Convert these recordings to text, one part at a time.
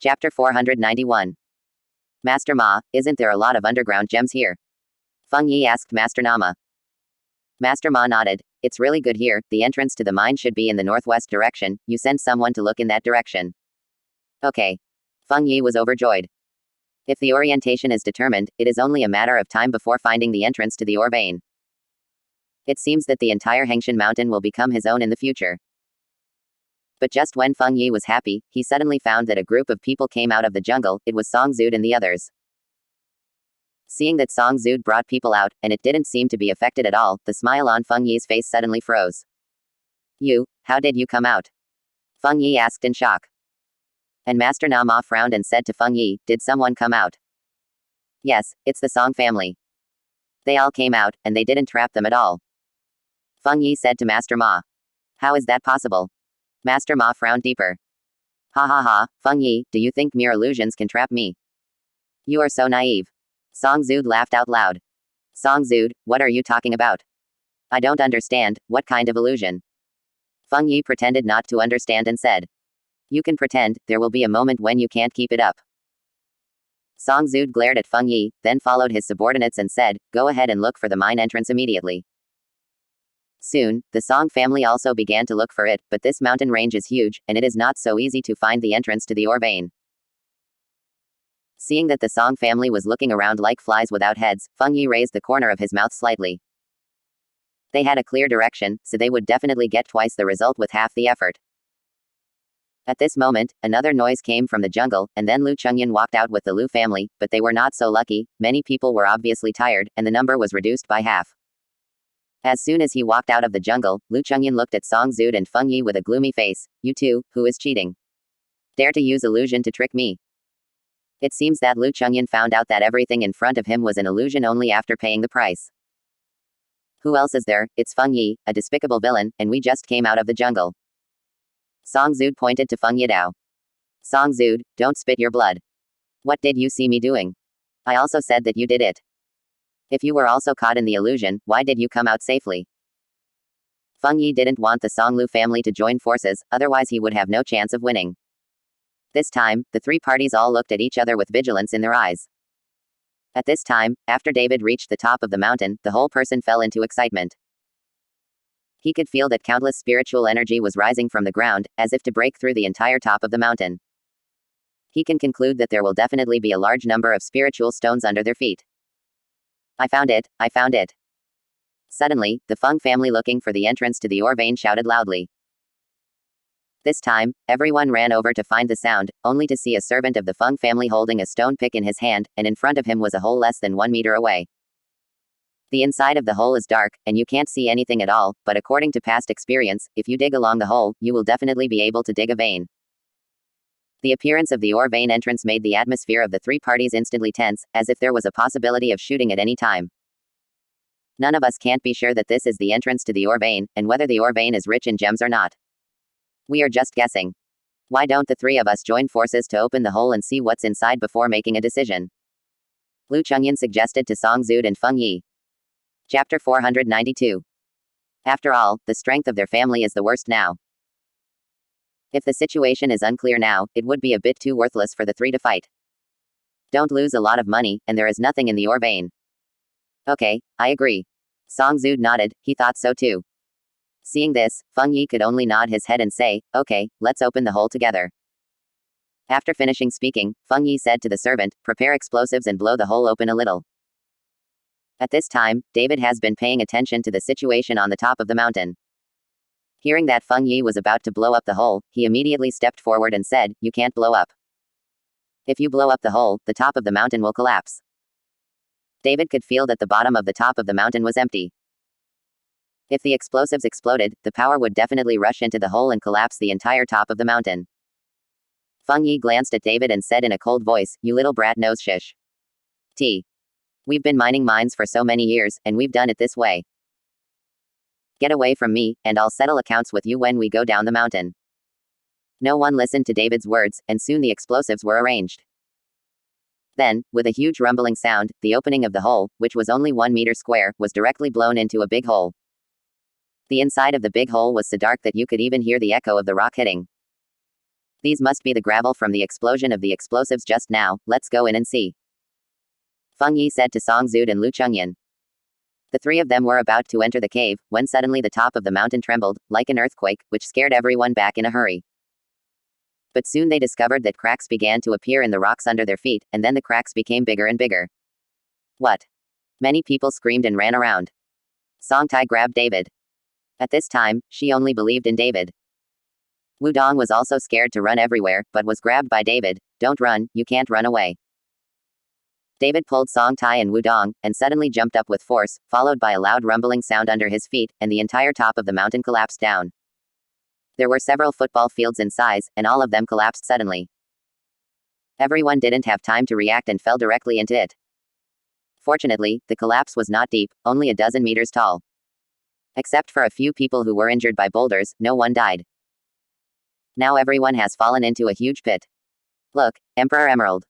Chapter 491. Master Ma, isn't there a lot of underground gems here? Feng Yi asked Master Nama. Master Ma nodded. It's really good here. The entrance to the mine should be in the northwest direction. You send someone to look in that direction. Okay. Feng Yi was overjoyed. If the orientation is determined, it is only a matter of time before finding the entrance to the ore vein. It seems that the entire Hengshan mountain will become his own in the future. But just when Feng Yi was happy, he suddenly found that a group of people came out of the jungle. It was Song Zud and the others. Seeing that Song Zud brought people out, and it didn't seem to be affected at all, the smile on Feng Yi's face suddenly froze. You, how did you come out? Feng Yi asked in shock. And Master Nama frowned and said to Feng Yi, did someone come out? Yes, it's the Song family. They all came out, and they didn't trap them at all. Feng Yi said to Master Ma. How is that possible? Master Ma frowned deeper. Ha ha ha, Feng Yi, do you think mere illusions can trap me? You are so naive. Song Zud laughed out loud. Song Zud, what are you talking about? I don't understand, what kind of illusion? Feng Yi pretended not to understand and said. You can pretend, there will be a moment when you can't keep it up. Song Zud glared at Feng Yi, then followed his subordinates and said, go ahead and look for the mine entrance immediately. Soon, the Song family also began to look for it, but this mountain range is huge, and it is not so easy to find the entrance to the ore vein. Seeing that the Song family was looking around like flies without heads, Feng Yi raised the corner of his mouth slightly. They had a clear direction, so they would definitely get twice the result with half the effort. At this moment, another noise came from the jungle, and then Lu Chengyan walked out with the Lu family, but they were not so lucky. Many people were obviously tired, and the number was reduced by half. As soon as he walked out of the jungle, Lu Chengyan looked at Song Zud and Feng Yi with a gloomy face. You two, who is cheating? Dare to use illusion to trick me? It seems that Lu Chengyan found out that everything in front of him was an illusion only after paying the price. Who else is there? It's Feng Yi, a despicable villain, and we just came out of the jungle. Song Zud pointed to Feng Yidao. Song Zud, don't spit your blood. What did you see me doing? I also said that you did it. If you were also caught in the illusion, why did you come out safely? Feng Yi didn't want the Song Lu family to join forces, otherwise he would have no chance of winning. This time, the three parties all looked at each other with vigilance in their eyes. At this time, after David reached the top of the mountain, the whole person fell into excitement. He could feel that countless spiritual energy was rising from the ground, as if to break through the entire top of the mountain. He can conclude that there will definitely be a large number of spiritual stones under their feet. I found it, I found it. Suddenly, the Feng family looking for the entrance to the ore vein shouted loudly. This time, everyone ran over to find the sound, only to see a servant of the Feng family holding a stone pick in his hand, and in front of him was a hole less than 1 meter away. The inside of the hole is dark, and you can't see anything at all, but according to past experience, if you dig along the hole, you will definitely be able to dig a vein. The appearance of the ore vein entrance made the atmosphere of the three parties instantly tense, as if there was a possibility of shooting at any time. None of us can't be sure that this is the entrance to the ore vein, and whether the ore vein is rich in gems or not. We are just guessing. Why don't the three of us join forces to open the hole and see what's inside before making a decision? Lu Chengyan suggested to Song Zud and Feng Yi. Chapter 492. After all, the strength of their family is the worst now. If the situation is unclear now, it would be a bit too worthless for the three to fight. Don't lose a lot of money, and there is nothing in the ore vein. Okay, I agree. Song Zud nodded, he thought so too. Seeing this, Feng Yi could only nod his head and say, okay, let's open the hole together. After finishing speaking, Feng Yi said to the servant, prepare explosives and blow the hole open a little. At this time, David has been paying attention to the situation on the top of the mountain. Hearing that Feng Yi was about to blow up the hole, he immediately stepped forward and said, you can't blow up. If you blow up the hole, the top of the mountain will collapse. David could feel that the bottom of the top of the mountain was empty. If the explosives exploded, the power would definitely rush into the hole and collapse the entire top of the mountain. Feng Yi glanced at David and said in a cold voice, you little brat knows shish. We've been mining mines for so many years, and we've done it this way. Get away from me, and I'll settle accounts with you when we go down the mountain. No one listened to David's words, and soon the explosives were arranged. Then, with a huge rumbling sound, the opening of the hole, which was only 1 meter square, was directly blown into a big hole. The inside of the big hole was so dark that you could even hear the echo of the rock hitting. These must be the gravel from the explosion of the explosives just now, let's go in and see. Feng Yi said to Song Zud and Lu Chengyan. The three of them were about to enter the cave, when suddenly the top of the mountain trembled, like an earthquake, which scared everyone back in a hurry. But soon they discovered that cracks began to appear in the rocks under their feet, and then the cracks became bigger and bigger. What? Many people screamed and ran around. Song Tai grabbed David. At this time, she only believed in David. Wu Dong was also scared to run everywhere, but was grabbed by David. Don't run, you can't run away. David pulled Song Tai and Wu Dong, and suddenly jumped up with force, followed by a loud rumbling sound under his feet, and the entire top of the mountain collapsed down. There were several football fields in size, and all of them collapsed suddenly. Everyone didn't have time to react and fell directly into it. Fortunately, the collapse was not deep, only a dozen meters tall. Except for a few people who were injured by boulders, no one died. Now everyone has fallen into a huge pit. Look, Emperor Emerald.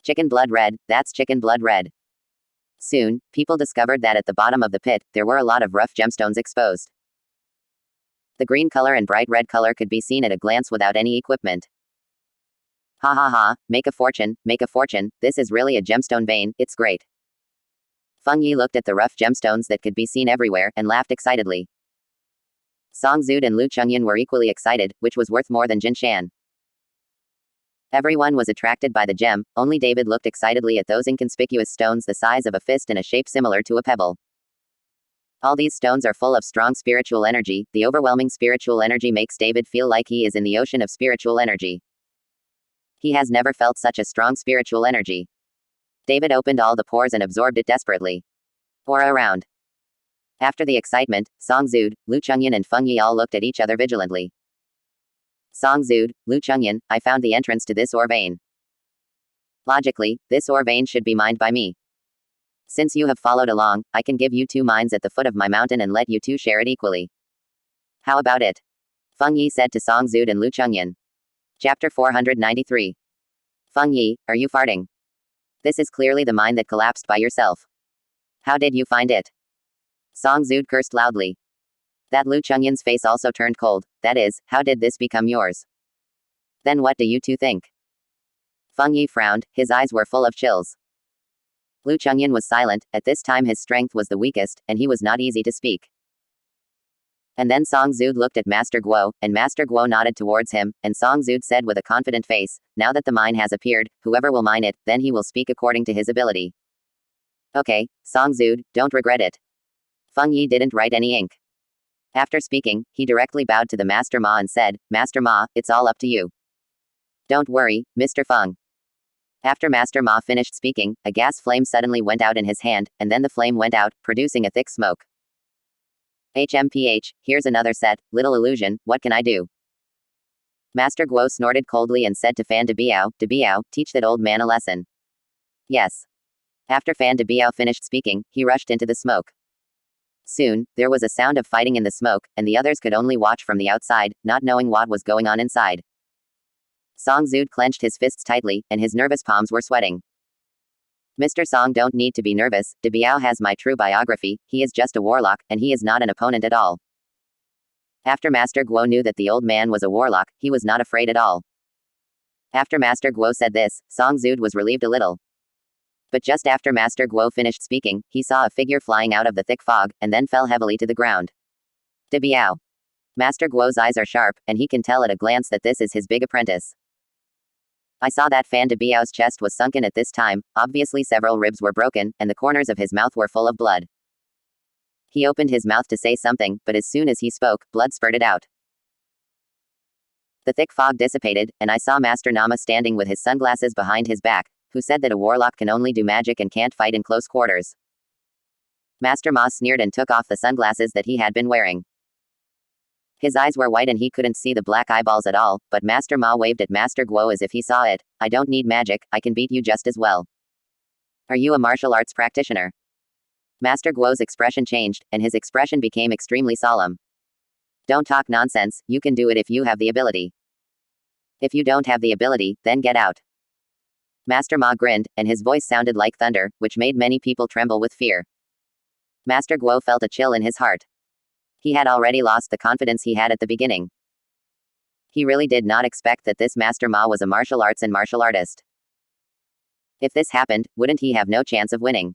Chicken blood red, that's chicken blood red. Soon, people discovered that at the bottom of the pit, there were a lot of rough gemstones exposed. The green color and bright red color could be seen at a glance without any equipment. Ha ha ha, make a fortune, this is really a gemstone vein, it's great. Feng Yi looked at the rough gemstones that could be seen everywhere, and laughed excitedly. Song Zud and Lu Chengyan were equally excited, which was worth more than Jin Shan. Everyone was attracted by the gem, only David looked excitedly at those inconspicuous stones the size of a fist and a shape similar to a pebble. All these stones are full of strong spiritual energy. The overwhelming spiritual energy makes David feel like he is in the ocean of spiritual energy. He has never felt such a strong spiritual energy. David opened all the pores and absorbed it desperately. Aura around. After the excitement, Song Zud, Lu Chengyan and Feng Yi all looked at each other vigilantly. Song Zud, Lu Chengyan, I found the entrance to this ore vein. Logically, this ore vein should be mined by me. Since you have followed along, I can give you 2 mines at the foot of my mountain and let you 2 share it equally. How about it? Feng Yi said to Song Zud and Lu Chengyan. Chapter 493. Feng Yi, are you farting? This is clearly the mine that collapsed by yourself. How did you find it? Song Zud cursed loudly. That Lu Chengyan's face also turned cold. That is, how did this become yours? Then what do you 2 think? Feng Yi frowned, his eyes were full of chills. Lu Chengyan was silent. At this time his strength was the weakest, and he was not easy to speak. And then Song Zud looked at Master Guo, and Master Guo nodded towards him, and Song Zud said with a confident face, now that the mine has appeared, whoever will mine it, then he will speak according to his ability. Okay, Song Zud, don't regret it. Feng Yi didn't write any ink. After speaking, he directly bowed to the Master Ma and said, Master Ma, it's all up to you. Don't worry, Mr. Feng. After Master Ma finished speaking, a gas flame suddenly went out in his hand, and then the flame went out, producing a thick smoke. HMPH, here's another set, little illusion, what can I do? Master Guo snorted coldly and said to Fan De Biao, teach that old man a lesson. Yes. After Fan De Biao finished speaking, he rushed into the smoke. Soon, there was a sound of fighting in the smoke, and the others could only watch from the outside, not knowing what was going on inside. Song Zud clenched his fists tightly, and his nervous palms were sweating. Mr. Song don't need to be nervous, De Biao has my true biography, he is just a warlock, and he is not an opponent at all. After Master Guo knew that the old man was a warlock, he was not afraid at all. After Master Guo said this, Song Zud was relieved a little. But just after Master Guo finished speaking, he saw a figure flying out of the thick fog, and then fell heavily to the ground. De Biao. Master Guo's eyes are sharp, and he can tell at a glance that this is his big apprentice. I saw that Fan De Biao's chest was sunken at this time, obviously several ribs were broken, and the corners of his mouth were full of blood. He opened his mouth to say something, but as soon as he spoke, blood spurted out. The thick fog dissipated, and I saw Master Nama standing with his sunglasses behind his back, who said that a warlock can only do magic and can't fight in close quarters. Master Ma sneered and took off the sunglasses that he had been wearing. His eyes were white and he couldn't see the black eyeballs at all, but Master Ma waved at Master Guo as if he saw it. I don't need magic, I can beat you just as well. Are you a martial arts practitioner? Master Guo's expression changed, and his expression became extremely solemn. Don't talk nonsense, you can do it if you have the ability. If you don't have the ability, then get out. Master Ma grinned, and his voice sounded like thunder, which made many people tremble with fear. Master Guo felt a chill in his heart. He had already lost the confidence he had at the beginning. He really did not expect that this Master Ma was a martial arts and martial artist. If this happened, wouldn't he have no chance of winning?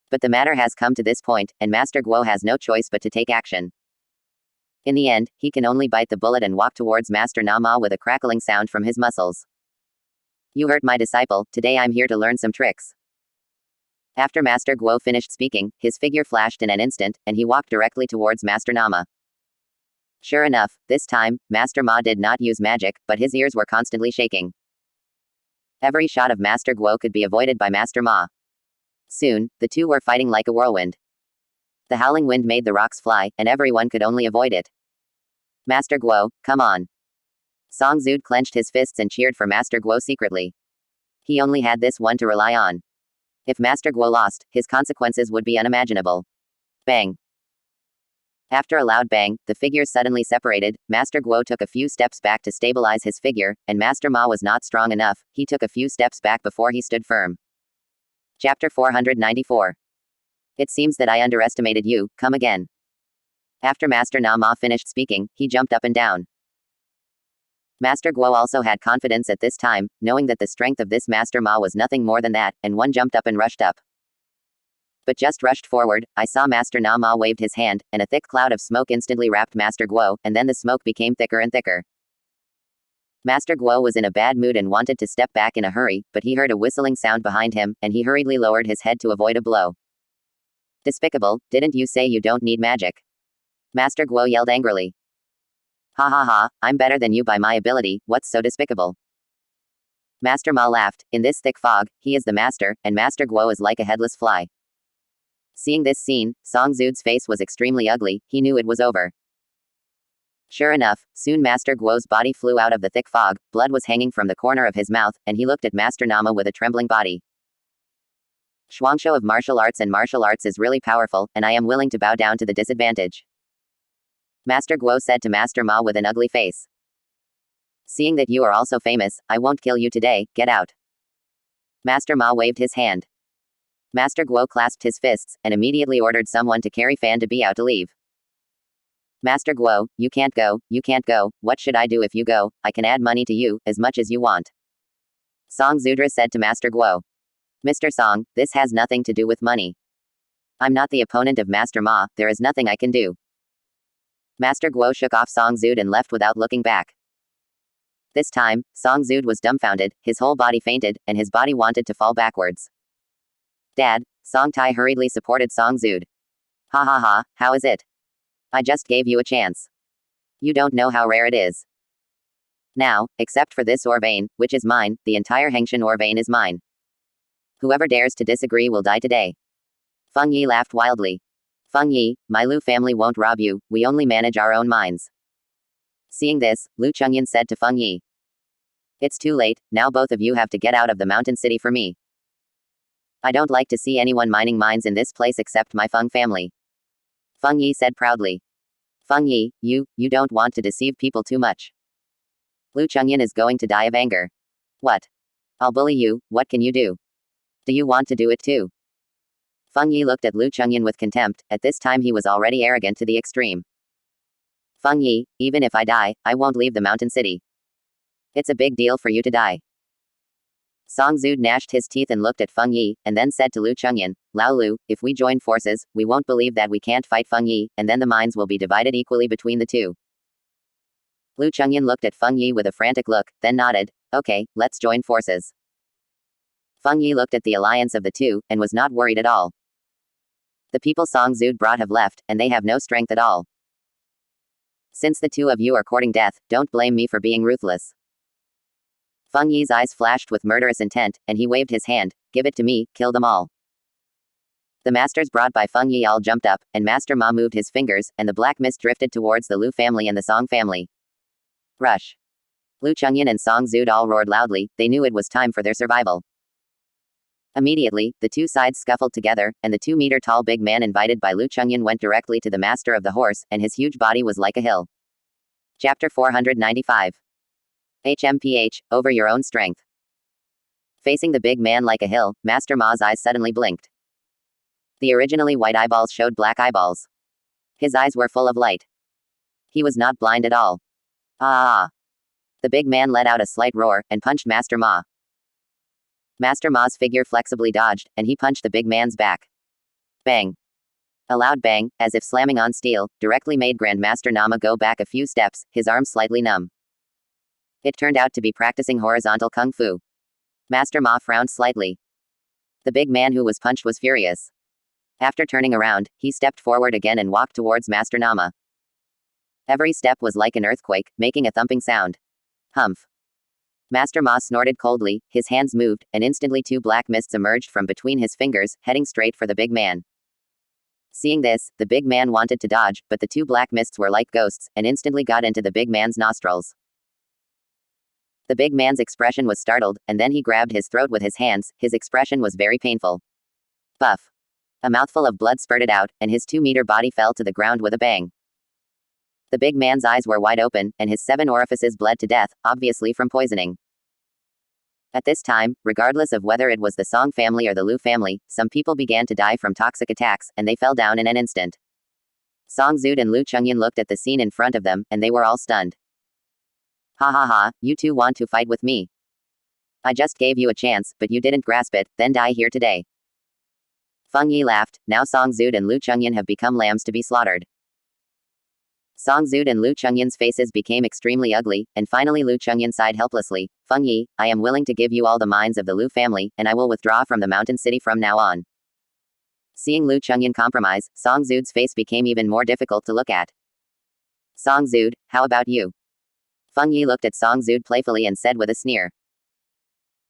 But the matter has come to this point, and Master Guo has no choice but to take action. In the end, he can only bite the bullet and walk towards Master Na Ma with a crackling sound from his muscles. You hurt my disciple, today I'm here to learn some tricks. After Master Guo finished speaking, his figure flashed in an instant, and he walked directly towards Master Na Ma. Sure enough, this time, Master Ma did not use magic, but his ears were constantly shaking. Every shot of Master Guo could be avoided by Master Ma. Soon, the two were fighting like a whirlwind. The howling wind made the rocks fly, and everyone could only avoid it. Master Guo, come on. Song Zhude clenched his fists and cheered for Master Guo secretly. He only had this one to rely on. If Master Guo lost, his consequences would be unimaginable. Bang. After a loud bang, the figures suddenly separated. Master Guo took a few steps back to stabilize his figure, and Master Ma was not strong enough. He took a few steps back before he stood firm. Chapter 494. It seems that I underestimated you, come again. After Master Na Ma finished speaking, he jumped up and down. Master Guo also had confidence at this time, knowing that the strength of this Master Ma was nothing more than that, and one jumped up and rushed up. But just rushed forward, I saw Master Na Ma waved his hand, and a thick cloud of smoke instantly wrapped Master Guo, and then the smoke became thicker and thicker. Master Guo was in a bad mood and wanted to step back in a hurry, but he heard a whistling sound behind him, and he hurriedly lowered his head to avoid a blow. Despicable, didn't you say you don't need magic? Master Guo yelled angrily. Ha ha ha, I'm better than you by my ability, what's so despicable? Master Ma laughed. In this thick fog, he is the master, and Master Guo is like a headless fly. Seeing this scene, Song Zhude's face was extremely ugly, he knew it was over. Sure enough, soon Master Guo's body flew out of the thick fog, blood was hanging from the corner of his mouth, and he looked at Master Na Ma with a trembling body. Shuangshou of martial arts and martial arts is really powerful, and I am willing to bow down to the disadvantage. Master Guo said to Master Ma with an ugly face. Seeing that you are also famous, I won't kill you today, get out. Master Ma waved his hand. Master Guo clasped his fists, and immediately ordered someone to carry Fan to be out to leave. Master Guo, you can't go, what should I do if you go? I can add money to you, as much as you want. Song Zhude said to Master Guo. Mr. Song, this has nothing to do with money. I'm not the opponent of Master Ma, there is nothing I can do. Master Guo shook off Song Zhude and left without looking back. This time, Song Zhude was dumbfounded, his whole body fainted, and his body wanted to fall backwards. Dad, Song Tai hurriedly supported Song Zhude. Ha ha ha, how is it? I just gave you a chance. You don't know how rare it is. Now, except for this ore vein, which is mine, the entire Hengshan ore vein is mine. Whoever dares to disagree will die today. Feng Yi laughed wildly. Feng Yi, my Lu family won't rob you, we only manage our own mines. Seeing this, Lu Chengyan said to Feng Yi. It's too late, now both of you have to get out of the mountain city for me. I don't like to see anyone mining mines in this place except my Feng family. Feng Yi said proudly. Feng Yi, you don't want to deceive people too much. Lu Chengyan is going to die of anger. What? I'll bully you, what can you do? Do you want to do it too? Feng Yi looked at Lu Chengyan with contempt, at this time he was already arrogant to the extreme. Feng Yi, even if I die, I won't leave the mountain city. It's a big deal for you to die. Song Zhude gnashed his teeth and looked at Feng Yi, and then said to Lu Chengyan, Lao Lu, if we join forces, we won't believe that we can't fight Feng Yi, and then the mines will be divided equally between the two. Lu Chengyan looked at Feng Yi with a frantic look, then nodded, okay, let's join forces. Feng Yi looked at the alliance of the two, and was not worried at all. The people Song Zhude brought have left, and they have no strength at all. Since the two of you are courting death, don't blame me for being ruthless. Feng Yi's eyes flashed with murderous intent, and he waved his hand, give it to me, kill them all. The masters brought by Feng Yi all jumped up, and Master Ma moved his fingers, and the black mist drifted towards the Lu family and the Song family. Rush. Lu Chengyan and Song Zhude all roared loudly, they knew it was time for their survival. Immediately, the two sides scuffled together, and the 2-meter-tall big man invited by Lu Chengyan went directly to the master of the horse, and his huge body was like a hill. Chapter 495. HMPH, over your own strength. Facing the big man like a hill, Master Ma's eyes suddenly blinked. The originally white eyeballs showed black eyeballs. His eyes were full of light. He was not blind at all. Ah! The big man let out a slight roar and punched Master Ma. Master Ma's figure flexibly dodged, and he punched the big man's back. Bang! A loud bang, as if slamming on steel, directly made Grandmaster Nama go back a few steps, his arm slightly numb. It turned out to be practicing horizontal kung fu. Master Ma frowned slightly. The big man who was punched was furious. After turning around, he stepped forward again and walked towards Master Nama. Every step was like an earthquake, making a thumping sound. Humph! Master Ma snorted coldly, his hands moved, and instantly two black mists emerged from between his fingers, heading straight for the big man. Seeing this, the big man wanted to dodge, but the two black mists were like ghosts, and instantly got into the big man's nostrils. The big man's expression was startled, and then he grabbed his throat with his hands. His expression was very painful. Puff! A mouthful of blood spurted out, and his 2-meter body fell to the ground with a bang. The big man's eyes were wide open, and his 7 orifices bled to death, obviously from poisoning. At this time, regardless of whether it was the Song family or the Lu family, some people began to die from toxic attacks, and they fell down in an instant. Song Zhude and Lu Chengyan looked at the scene in front of them, and they were all stunned. Ha ha ha, you two want to fight with me. I just gave you a chance, but you didn't grasp it, then die here today. Feng Yi laughed. Now Song Zhude and Lu Chengyan have become lambs to be slaughtered. Song Zhude and Lu Chengyan's faces became extremely ugly, and finally Lu Chengyan sighed helplessly. Feng Yi, I am willing to give you all the mines of the Lu family, and I will withdraw from the mountain city from now on. Seeing Lu Chengyan compromise, Song Zhude's face became even more difficult to look at. Song Zhude, how about you? Feng Yi looked at Song Zhude playfully and said with a sneer.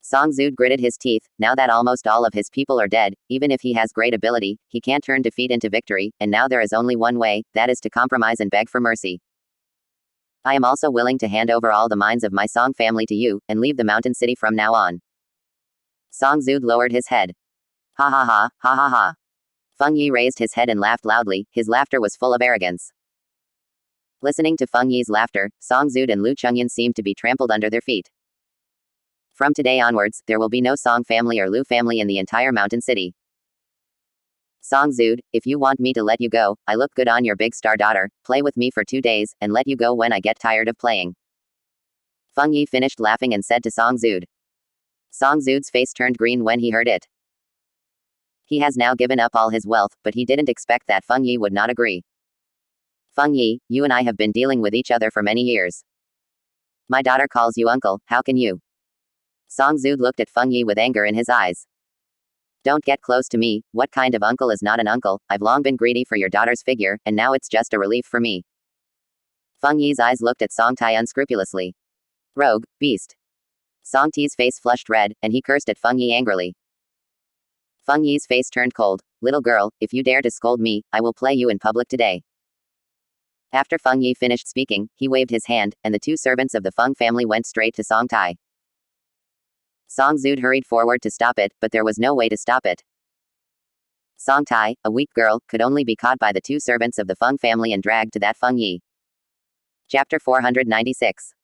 Song Zhude gritted his teeth. Now that almost all of his people are dead, even if he has great ability, he can't turn defeat into victory, and now there is only one way, that is to compromise and beg for mercy. I am also willing to hand over all the mines of my Song family to you, and leave the mountain city from now on. Song Zhude lowered his head. Ha ha ha, ha ha ha. Feng Yi raised his head and laughed loudly. His laughter was full of arrogance. Listening to Feng Yi's laughter, Song Zhude and Lu Chengyan seemed to be trampled under their feet. From today onwards, there will be no Song family or Lu family in the entire mountain city. Song Zhude, if you want me to let you go, I look good on your big star daughter, play with me for 2 days, and let you go when I get tired of playing. Feng Yi finished laughing and said to Song Zhude. Song Zhude's face turned green when he heard it. He has now given up all his wealth, but he didn't expect that Feng Yi would not agree. Feng Yi, you and I have been dealing with each other for many years. My daughter calls you uncle, how can you? Song Zhude looked at Feng Yi with anger in his eyes. Don't get close to me, what kind of uncle is not an uncle? I've long been greedy for your daughter's figure, and now it's just a relief for me. Feng Yi's eyes looked at Song Tai unscrupulously. Rogue, beast. Song Ti's face flushed red, and he cursed at Feng Yi angrily. Feng Yi's face turned cold. Little girl, if you dare to scold me, I will play you in public today. After Feng Yi finished speaking, he waved his hand, and the 2 servants of the Feng family went straight to Song Tai. Song Zhude hurried forward to stop it, but there was no way to stop it. Song Tai, a weak girl, could only be caught by the 2 servants of the Feng family and dragged to that Feng Yi. Chapter 496.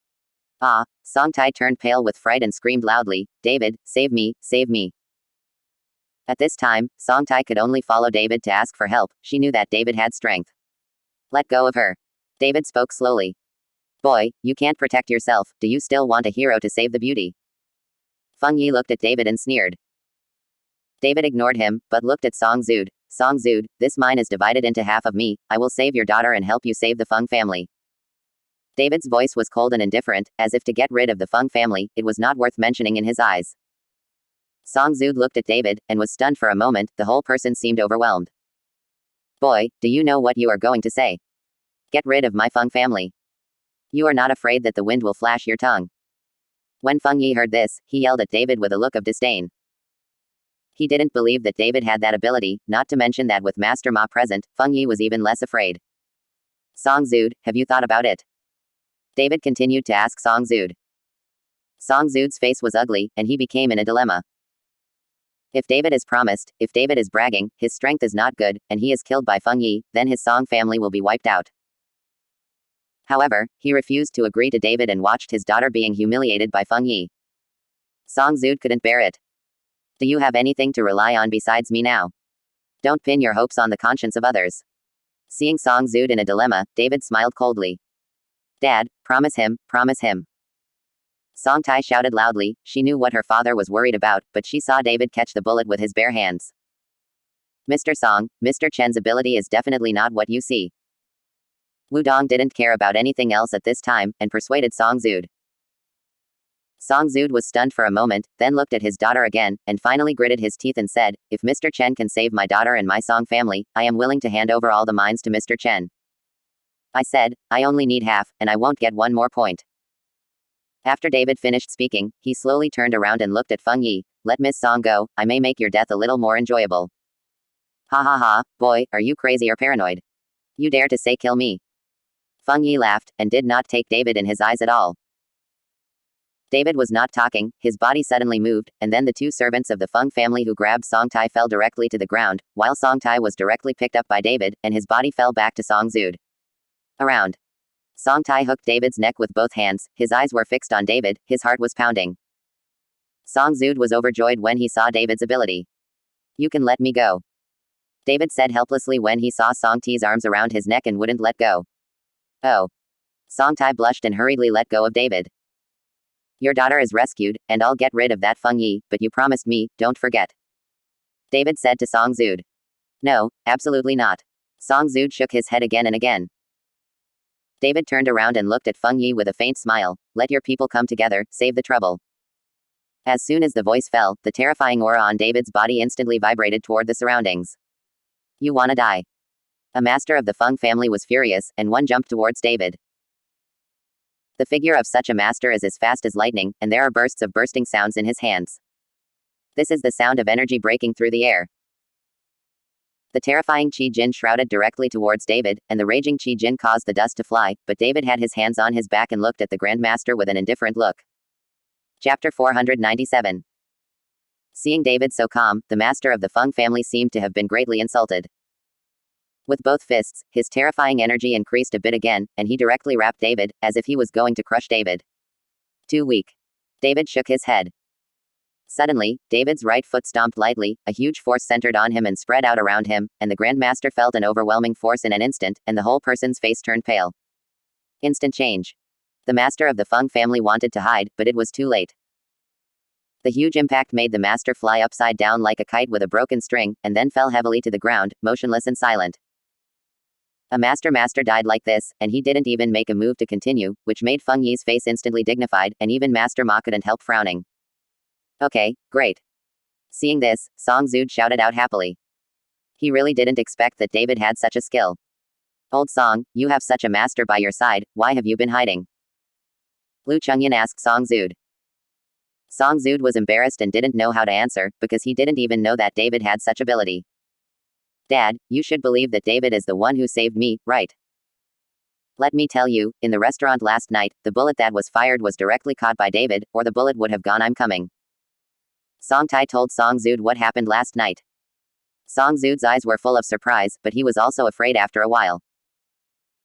Ah, Song Tai turned pale with fright and screamed loudly, David, save me, save me. At this time, Song Tai could only follow David to ask for help. She knew that David had strength. Let go of her. David spoke slowly. Boy, you can't protect yourself, do you still want a hero to save the beauty? Feng Yi looked at David and sneered. David ignored him, but looked at Song Zhude. Song Zhude, this mine is divided into half of me, I will save your daughter and help you save the Feng family. David's voice was cold and indifferent, as if to get rid of the Feng family, it was not worth mentioning in his eyes. Song Zhude looked at David, and was stunned for a moment, the whole person seemed overwhelmed. Boy, do you know what you are going to say? Get rid of my Feng family. You are not afraid that the wind will flash your tongue. When Feng Yi heard this, he yelled at David with a look of disdain. He didn't believe that David had that ability, not to mention that with Master Ma present, Feng Yi was even less afraid. Song Zhude, have you thought about it? David continued to ask Song Zhude. Song Zhude's face was ugly, and he became in a dilemma. If David is promised, if David is bragging, his strength is not good, and he is killed by Feng Yi, then his Song family will be wiped out. However, he refused to agree to David and watched his daughter being humiliated by Feng Yi. Song Zhude couldn't bear it. Do you have anything to rely on besides me now? Don't pin your hopes on the conscience of others. Seeing Song Zhude in a dilemma, David smiled coldly. Dad, promise him, promise him. Song Tai shouted loudly. She knew what her father was worried about, but she saw David catch the bullet with his bare hands. Mr. Song, Mr. Chen's ability is definitely not what you see. Wu Dong didn't care about anything else at this time, and persuaded Song Zud. Song Zud was stunned for a moment, then looked at his daughter again, and finally gritted his teeth and said, if Mr. Chen can save my daughter and my Song family, I am willing to hand over all the mines to Mr. Chen. I said, I only need half, and I won't get one more point. After David finished speaking, he slowly turned around and looked at Feng Yi. Let Miss Song go, I may make your death a little more enjoyable. Ha ha ha, boy, are you crazy or paranoid? You dare to say kill me? Feng Yi laughed, and did not take David in his eyes at all. David was not talking, his body suddenly moved, and then the two servants of the Feng family who grabbed Song Tai fell directly to the ground, while Song Tai was directly picked up by David, and his body fell back to Song Zud. Around. Song Tai hooked David's neck with both hands, his eyes were fixed on David, his heart was pounding. Song Zud was overjoyed when he saw David's ability. You can let me go. David said helplessly when he saw Song Tai's arms around his neck and wouldn't let go. Oh. Song Tai blushed and hurriedly let go of David. Your daughter is rescued, and I'll get rid of that Feng Yi, but you promised me, don't forget. David said to Song Zud. No, absolutely not. Song Zud shook his head again and again. David turned around and looked at Feng Yi with a faint smile. Let your people come together, save the trouble. As soon as the voice fell, the terrifying aura on David's body instantly vibrated toward the surroundings. You wanna die? A master of the Feng family was furious, and one jumped towards David. The figure of such a master is as fast as lightning, and there are bursts of bursting sounds in his hands. This is the sound of energy breaking through the air. The terrifying Qi Jin shrouded directly towards David, and the raging Qi Jin caused the dust to fly, but David had his hands on his back and looked at the Grand Master with an indifferent look. Chapter 497. Seeing David so calm, the master of the Feng family seemed to have been greatly insulted. With both fists, his terrifying energy increased a bit again, and he directly rapped David, as if he was going to crush David. Too weak. David shook his head. Suddenly, David's right foot stomped lightly, a huge force centered on him and spread out around him, and the Grand Master felt an overwhelming force in an instant, and the whole person's face turned pale. Instant change. The master of the Feng family wanted to hide, but it was too late. The huge impact made the master fly upside down like a kite with a broken string, and then fell heavily to the ground, motionless and silent. A master died like this, and he didn't even make a move to continue, which made Feng Yi's face instantly dignified, and even Master Ma couldn't help frowning. Okay, great. Seeing this, Song Zud shouted out happily. He really didn't expect that David had such a skill. Old Song, you have such a master by your side, why have you been hiding? Lu Chengyan asked Song Zud. Song Zud was embarrassed and didn't know how to answer, because he didn't even know that David had such ability. Dad, you should believe that David is the one who saved me, right? Let me tell you, in the restaurant last night, the bullet that was fired was directly caught by David, or the bullet would have gone I'm coming. Song Tai told Song Zud what happened last night. Song Zud's eyes were full of surprise, but he was also afraid after a while.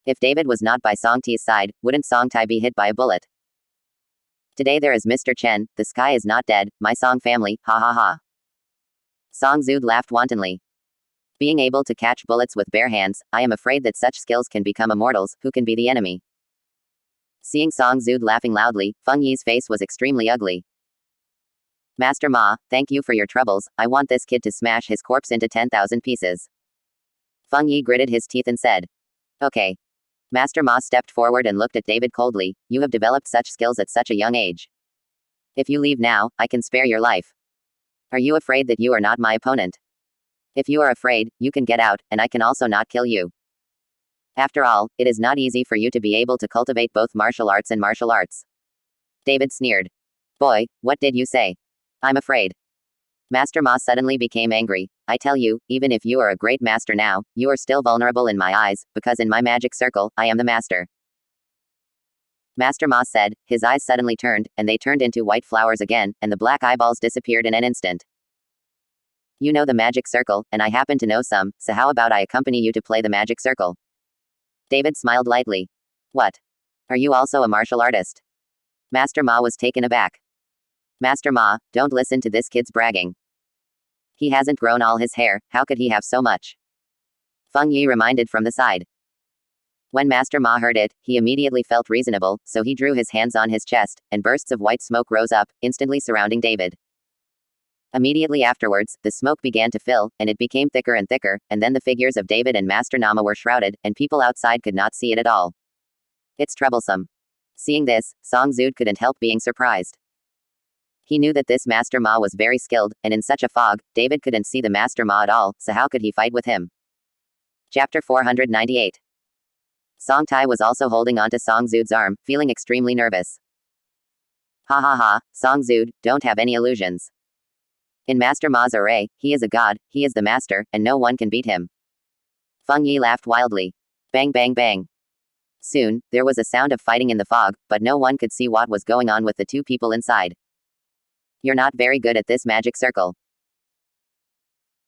If David was not by Song Tai's side, wouldn't Song Tai be hit by a bullet? Today there is Mr. Chen, the sky is not dead, my Song family, ha ha ha. Song Zud laughed wantonly. Being able to catch bullets with bare hands, I am afraid that such skills can become immortals, who can be the enemy? Seeing Song Zud laughing loudly, Feng Yi's face was extremely ugly. Master Ma, thank you for your troubles, I want this kid to smash his corpse into 10,000 pieces. Feng Yi gritted his teeth and said. Okay. Master Ma stepped forward and looked at David coldly, you have developed such skills at such a young age. If you leave now, I can spare your life. Are you afraid that you are not my opponent? If you are afraid, you can get out, and I can also not kill you. After all, it is not easy for you to be able to cultivate both martial arts and martial arts. David sneered. Boy, what did you say? I'm afraid. Master Ma suddenly became angry. I tell you, even if you are a great master now, you are still vulnerable in my eyes, because in my magic circle, I am the master. Master Ma said, his eyes suddenly turned, and they turned into white flowers again, and the black eyeballs disappeared in an instant. You know the magic circle, and I happen to know some, so how about I accompany you to play the magic circle? David smiled lightly. What? Are you also a martial artist? Master Ma was taken aback. Master Ma, don't listen to this kid's bragging. He hasn't grown all his hair, how could he have so much? Feng Yi reminded from the side. When Master Ma heard it, he immediately felt reasonable, so he drew his hands on his chest, and bursts of white smoke rose up, instantly surrounding David. Immediately afterwards, the smoke began to fill, and it became thicker and thicker, and then the figures of David and Master Nama were shrouded, and people outside could not see it at all. It's troublesome. Seeing this, Song Zud couldn't help being surprised. He knew that this Master Ma was very skilled, and in such a fog, David couldn't see the Master Ma at all, so how could he fight with him? Chapter 498. Song Tai was also holding onto Song Zud's arm, feeling extremely nervous. Ha ha ha, Song Zud, don't have any illusions. In Master Ma's array, he is a god, he is the master, and no one can beat him. Feng Yi laughed wildly. Bang bang bang. Soon, there was a sound of fighting in the fog, but no one could see what was going on with the two people inside. You're not very good at this magic circle.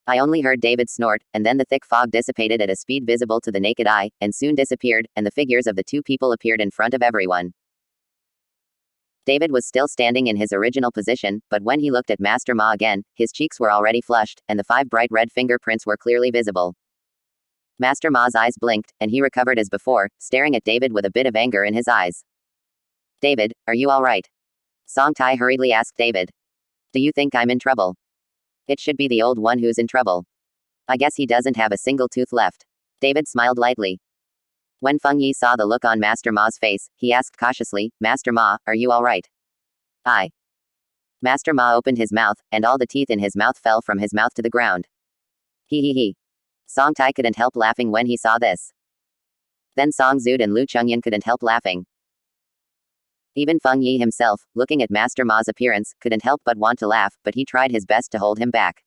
I only heard David snort, and then the thick fog dissipated at a speed visible to the naked eye, and soon disappeared, and the figures of the two people appeared in front of everyone. David was still standing in his original position, but when he looked at Master Ma again, his cheeks were already flushed, and the 5 bright red fingerprints were clearly visible. Master Ma's eyes blinked, and he recovered as before, staring at David with a bit of anger in his eyes. David, are you all right? Song Tai hurriedly asked David. Do you think I'm in trouble? It should be the old one who's in trouble. I guess he doesn't have a single tooth left. David smiled lightly. When Feng Yi saw the look on Master Ma's face, he asked cautiously, Master Ma, are you all right? Aye. Master Ma opened his mouth, and all the teeth in his mouth fell from his mouth to the ground. He. Song Tai couldn't help laughing when he saw this. Then Song Zud and Lu Chengyan couldn't help laughing. Even Feng Yi himself, looking at Master Ma's appearance, couldn't help but want to laugh, but he tried his best to hold him back.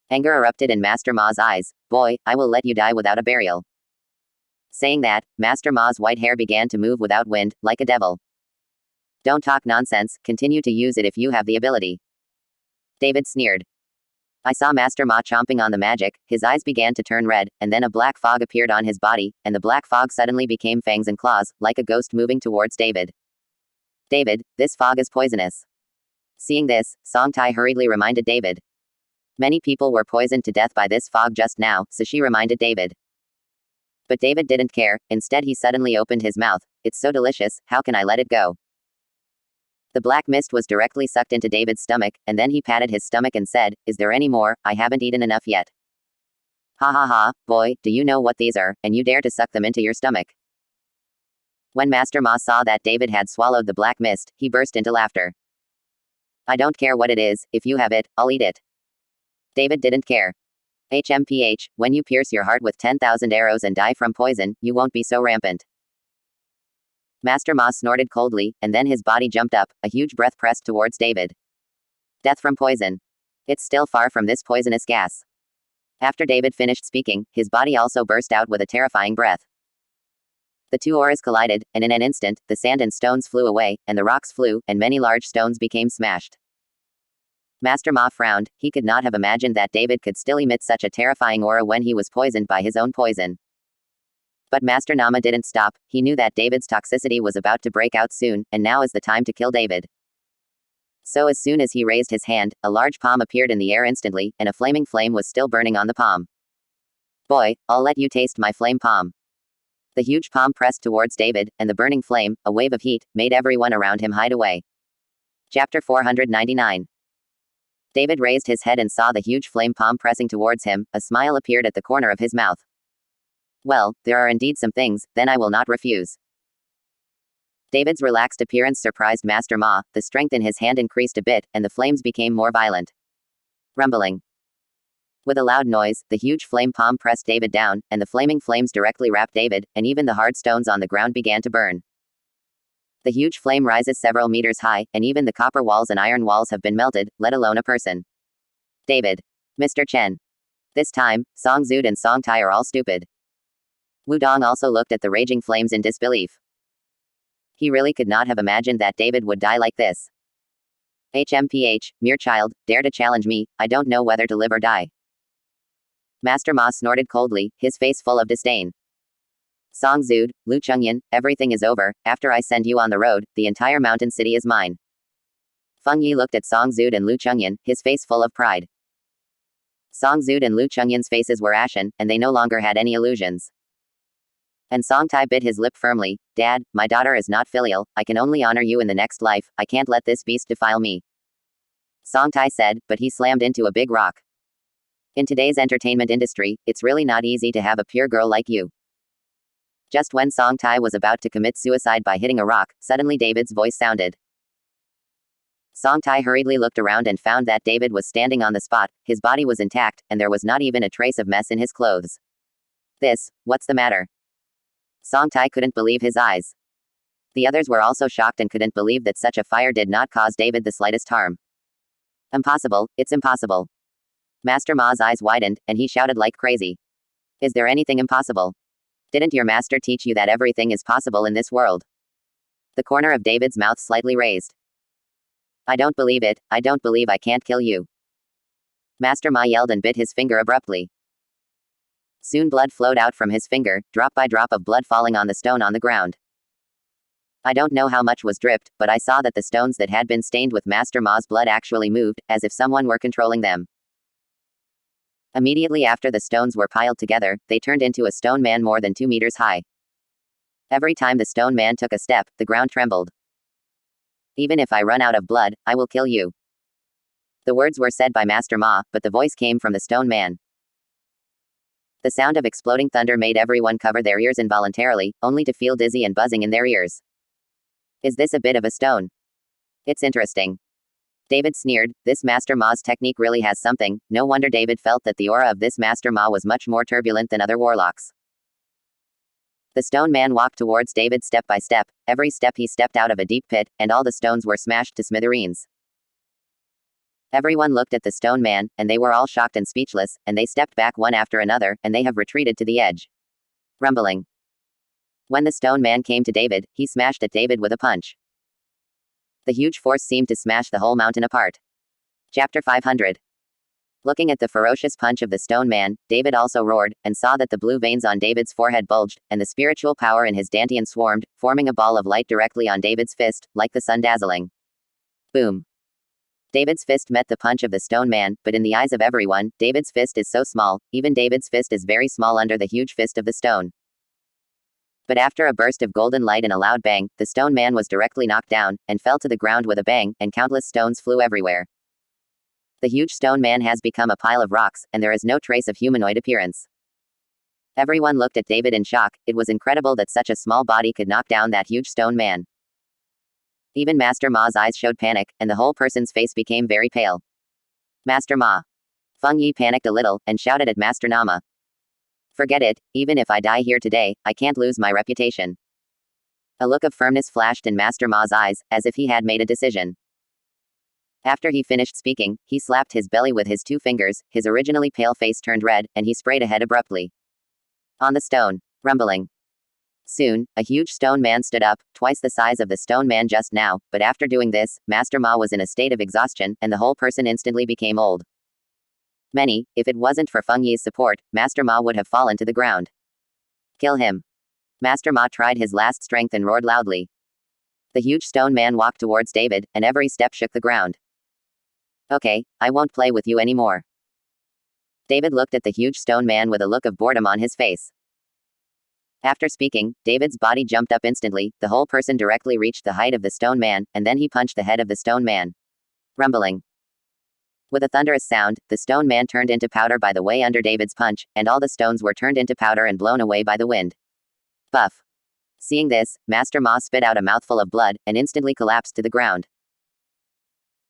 Anger erupted in Master Ma's eyes. Boy, I will let you die without a burial. Saying that, Master Ma's white hair began to move without wind, like a devil. Don't talk nonsense, continue to use it if you have the ability. David sneered. I saw Master Ma chomping on the magic, his eyes began to turn red, and then a black fog appeared on his body, and the black fog suddenly became fangs and claws, like a ghost moving towards David. David, this fog is poisonous. Seeing this, Song Tai hurriedly reminded David. Many people were poisoned to death by this fog just now, so she reminded David. But David didn't care, instead he suddenly opened his mouth. It's so delicious, how can I let it go? The black mist was directly sucked into David's stomach, and then he patted his stomach and said, Is there any more? I haven't eaten enough yet. Ha ha ha, boy, do you know what these are, and you dare to suck them into your stomach? When Master Ma saw that David had swallowed the black mist, he burst into laughter. I don't care what it is, if you have it, I'll eat it. David didn't care. HMPH, when you pierce your heart with 10,000 arrows and die from poison, you won't be so rampant. Master Ma snorted coldly, and then his body jumped up, a huge breath pressed towards David. Death from poison. It's still far from this poisonous gas. After David finished speaking, his body also burst out with a terrifying breath. The two auras collided, and in an instant, the sand and stones flew away, and the rocks flew, and many large stones became smashed. Master Ma frowned. He could not have imagined that David could still emit such a terrifying aura when he was poisoned by his own poison. But Master Nama didn't stop. He knew that David's toxicity was about to break out soon, and now is the time to kill David. So as soon as he raised his hand, a large palm appeared in the air instantly, and a flaming flame was still burning on the palm. Boy, I'll let you taste my flame palm. The huge palm pressed towards David, and the burning flame, a wave of heat, made everyone around him hide away. Chapter 499. David raised his head and saw the huge flame palm pressing towards him. A smile appeared at the corner of his mouth. Well, there are indeed some things, then I will not refuse. David's relaxed appearance surprised Master Ma. The strength in his hand increased a bit, and the flames became more violent. Rumbling. With a loud noise, the huge flame palm pressed David down, and the flaming flames directly wrapped David, and even the hard stones on the ground began to burn. The huge flame rises several meters high, and even the copper walls and iron walls have been melted, let alone a person. David. Mr. Chen. This time, Song Zud and Song Tai are all stupid. Wu Dong also looked at the raging flames in disbelief. He really could not have imagined that David would die like this. HMPH, mere child, dare to challenge me, I don't know whether to live or die. Master Ma snorted coldly, his face full of disdain. Song Zud, Lu Chengyan, everything is over. After I send you on the road, the entire mountain city is mine. Feng Yi looked at Song Zud and Lu Chengyan, his face full of pride. Song Zud and Lu Chengyan's faces were ashen, and they no longer had any illusions. And Song Tai bit his lip firmly. Dad, my daughter is not filial, I can only honor you in the next life, I can't let this beast defile me. Song Tai said, but he slammed into a big rock. In today's entertainment industry, it's really not easy to have a pure girl like you. Just when Song Tai was about to commit suicide by hitting a rock, suddenly David's voice sounded. Song Tai hurriedly looked around and found that David was standing on the spot, his body was intact, and there was not even a trace of mess in his clothes. What's the matter? Song Tai couldn't believe his eyes. The others were also shocked and couldn't believe that such a fire did not cause David the slightest harm. Impossible, it's impossible. Master Ma's eyes widened, and he shouted like crazy. Is there anything impossible? Didn't your master teach you that everything is possible in this world? The corner of David's mouth slightly raised. I don't believe it, I don't believe I can't kill you. Master Ma yelled and bit his finger abruptly. Soon blood flowed out from his finger, drop by drop of blood falling on the stone on the ground. I don't know how much was dripped, but I saw that the stones that had been stained with Master Ma's blood actually moved, as if someone were controlling them. Immediately after the stones were piled together, they turned into a stone man more than 2 meters high. Every time the stone man took a step, the ground trembled. Even if I run out of blood, I will kill you. The words were said by Master Ma, but the voice came from the stone man. The sound of exploding thunder made everyone cover their ears involuntarily, only to feel dizzy and buzzing in their ears. Is this a bit of a stone? It's interesting. David sneered, this Master Ma's technique really has something, no wonder David felt that the aura of this Master Ma was much more turbulent than other warlocks. The stone man walked towards David step by step, every step he stepped out of a deep pit, and all the stones were smashed to smithereens. Everyone looked at the stone man, and they were all shocked and speechless, and they stepped back one after another, and they have retreated to the edge. Rumbling. When the stone man came to David, he smashed at David with a punch. The huge force seemed to smash the whole mountain apart. Chapter 500. Looking at the ferocious punch of the stone man, David also roared, and saw that the blue veins on David's forehead bulged, and the spiritual power in his dantian swarmed, forming a ball of light directly on David's fist, like the sun dazzling. Boom. David's fist met the punch of the stone man, but in the eyes of everyone, David's fist is so small, even David's fist is very small under the huge fist of the stone. But after a burst of golden light and a loud bang, the stone man was directly knocked down, and fell to the ground with a bang, and countless stones flew everywhere. The huge stone man has become a pile of rocks, and there is no trace of humanoid appearance. Everyone looked at David in shock, it was incredible that such a small body could knock down that huge stone man. Even Master Ma's eyes showed panic, and the whole person's face became very pale. Master Ma. Feng Yi panicked a little, and shouted at Master Nama. Forget it, even if I die here today, I can't lose my reputation. A look of firmness flashed in Master Ma's eyes, as if he had made a decision. After he finished speaking, he slapped his belly with his 2 fingers, his originally pale face turned red, and he sprayed ahead abruptly. On the stone. Rumbling. Soon, a huge stone man stood up, twice the size of the stone man just now, but after doing this, Master Ma was in a state of exhaustion, and the whole person instantly became old. If it wasn't for Feng Yi's support, Master Ma would have fallen to the ground. Kill him. Master Ma tried his last strength and roared loudly. The huge stone man walked towards David, and every step shook the ground. Okay, I won't play with you anymore. David looked at the huge stone man with a look of boredom on his face. After speaking, David's body jumped up instantly, the whole person directly reached the height of the stone man, and then he punched the head of the stone man. Rumbling. With a thunderous sound, the stone man turned into powder by the way under David's punch, and all the stones were turned into powder and blown away by the wind. Buff. Seeing this, Master Ma spit out a mouthful of blood, and instantly collapsed to the ground.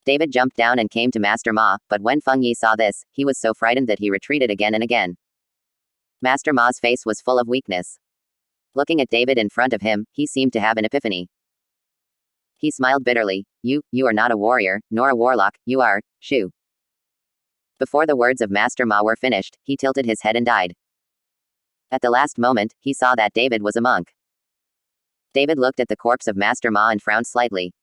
David jumped down and came to Master Ma, but when Feng Yi saw this, he was so frightened that he retreated again and again. Master Ma's face was full of weakness. Looking at David in front of him, he seemed to have an epiphany. He smiled bitterly. You are not a warrior, nor a warlock, you are, Shu. Before the words of Master Ma were finished, he tilted his head and died. At the last moment, he saw that David was a monk. David looked at the corpse of Master Ma and frowned slightly.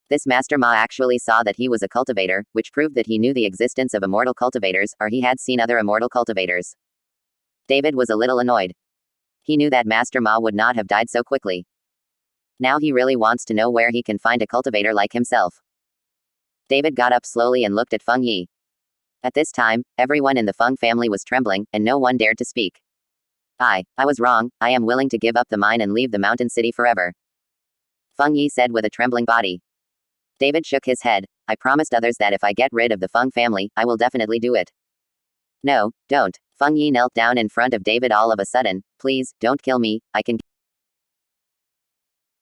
This Master Ma actually saw that he was a cultivator, which proved that he knew the existence of immortal cultivators, or he had seen other immortal cultivators. David was a little annoyed. He knew that Master Ma would not have died so quickly. Now he really wants to know where he can find a cultivator like himself. David got up slowly and looked at Feng Yi. At this time, everyone in the Feng family was trembling, and no one dared to speak. I was wrong. I am willing to give up the mine and leave the mountain city forever, Feng Yi said with a trembling body. David shook his head. I promised others that if I get rid of the Feng family, I will definitely do it. No, don't. Feng Yi knelt down in front of David all of a sudden. Please, don't kill me. I can